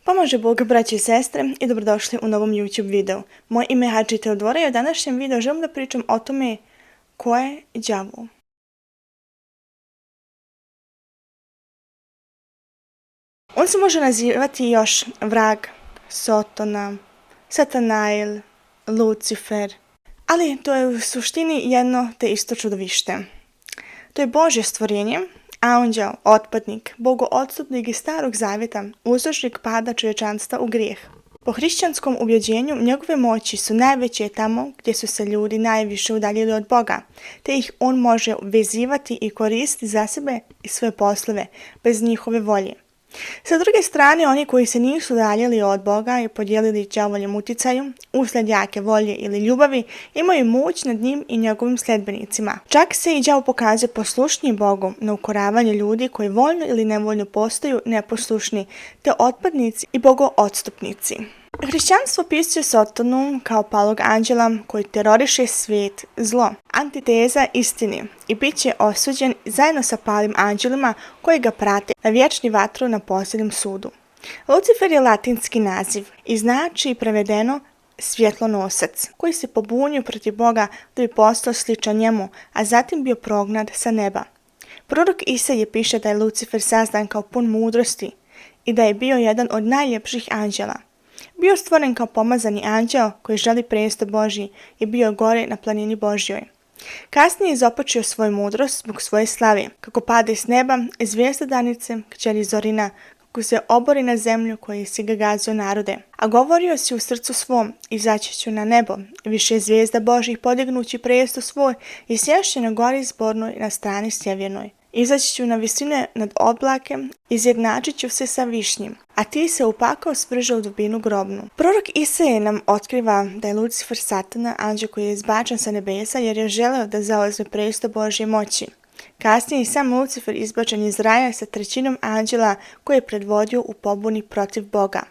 Pomože Bog, braći i sestre, i dobrodošli u novom YouTube videu. Moje ime je Hadži Teodora i u današnjem videu želim da pričam o tome ko je đavo. On se može nazivati još vrag, Sotona, Satanael, Lucifer, ali to je u suštini jedno te isto čudovište. To je Božje stvorenje, anđeo, otpadnik, bogoodstupnik iz Starog zavjeta, uzročnik pada čovječanstva u grijeh. Po hrišćanskom ubjeđenju njegove moći su najveće tamo gdje su se ljudi najviše udaljili od Boga, te ih on može vezivati i koristiti za sebe i svoje poslove bez njihove volje. Sa druge strane, oni koji se nisu udaljili od Boga i podijelili đavoljem utjecaju, uslijed jake volje ili ljubavi, imaju moć nad njim i njegovim sljedbenicima. Čak se i đavo pokazuje poslušniji Bogu na ukoravanje ljudi koji voljno ili nevoljno postaju neposlušni, te otpadnici i bogoodstupnici. Hrišćanstvo opisuje Sotonu kao palog anđela koji teroriše svijet, zlo, antiteza istini i bit će osuđen zajedno sa palim anđelima koji ga prate na vječni vatru na posljednjem sudu. Lucifer je latinski naziv i znači prevedeno svjetlonosac, koji se pobunio protiv Boga da bi postao sličan njemu, a zatim bio prognat sa neba. Prorok Isaije piše da je Lucifer sazdan kao pun mudrosti i da je bio jedan od najljepših anđela. Bio stvoren kao pomazani anđeo koji želi presto Božji i bio gore na planini Božjoj. Kasnije je započeo svoju mudrost zbog svoje slave, kako pade s neba zvijezda danice, kćeri Zorina, kako se obori na zemlju koji si ga gazio narode. A govorio si u srcu svom, izaći ću na nebo, više zvijezda Božjih podignući presto svoj i sješće na gori zbornoj na strani sjevernoj. Izaći ću na visine nad oblake, izjednačit ću se sa višnjim, a ti se upakao svrže u dubinu grobnu. Prorok Isaije nam otkriva da je Lucifer Satana, anđeo koji je izbačen sa nebesa jer je želeo da zauzme presto Božje moći. Kasnije i sam Lucifer izbačen iz raja sa trećinom anđela koji je predvodio u pobuni protiv Boga.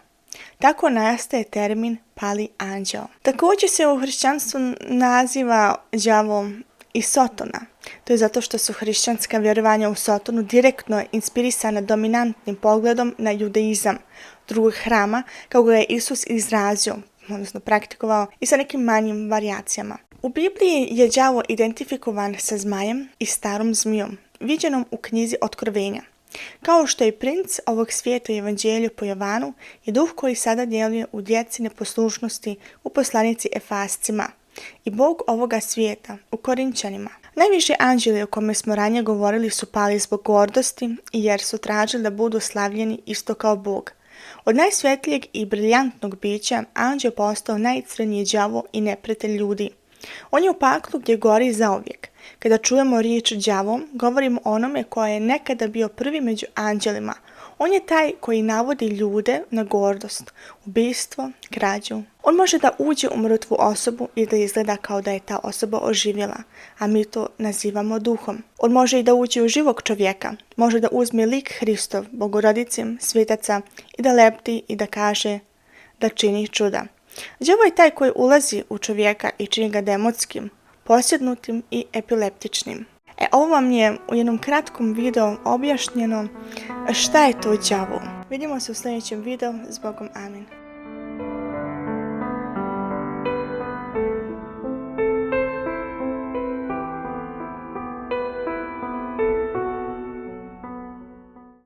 Tako nastaje termin pali anđeo. Također se u hrišćanstvu naziva đavo i Sotona. To je zato što su hrišćanska vjerovanja u Sotonu direktno inspirisana dominantnim pogledom na judaizam, drugog hrama, kako ga je Isus izrazio, odnosno praktikovao, i sa nekim manjim varijacijama. U Bibliji je đavo identifikovan sa zmajem i starom zmijom, viđenom u knjizi Otkrovenja. Kao što je princ ovog svijeta u Evanđelju po Jovanu i duh koji sada djeluje u djeci neposlušnosti u poslanici Efascima i Bog ovoga svijeta u Korinčanima. Najviše anđeli o kome smo ranije govorili su pali zbog gordosti i jer su tražili da budu slavljeni isto kao Bog. Od najsvjetlijeg i briljantnog bića anđeo postao najcrniji đavo i neprijatelj ljudi. On je u paklu gdje gori zauvijek. Kada čujemo riječ đavo, govorimo o onome koji je nekada bio prvi među anđelima. On je taj koji navodi ljude na gordost, ubistvo, krađu. On može da uđe u mrtvu osobu i da izgleda kao da je ta osoba oživjela, a mi to nazivamo duhom. On može i da uđe u živog čovjeka, može da uzme lik Hristov, Bogorodicim, svitaca i da lepti i da kaže da čini čuda. Đavo je taj koji ulazi u čovjeka i čini ga demotskim, posjednutim i epileptičnim. Ovo vam je u jednom kratkom videu objašnjeno šta je to đavo. Vidimo se u sljedećem videu. S Bogom, amin.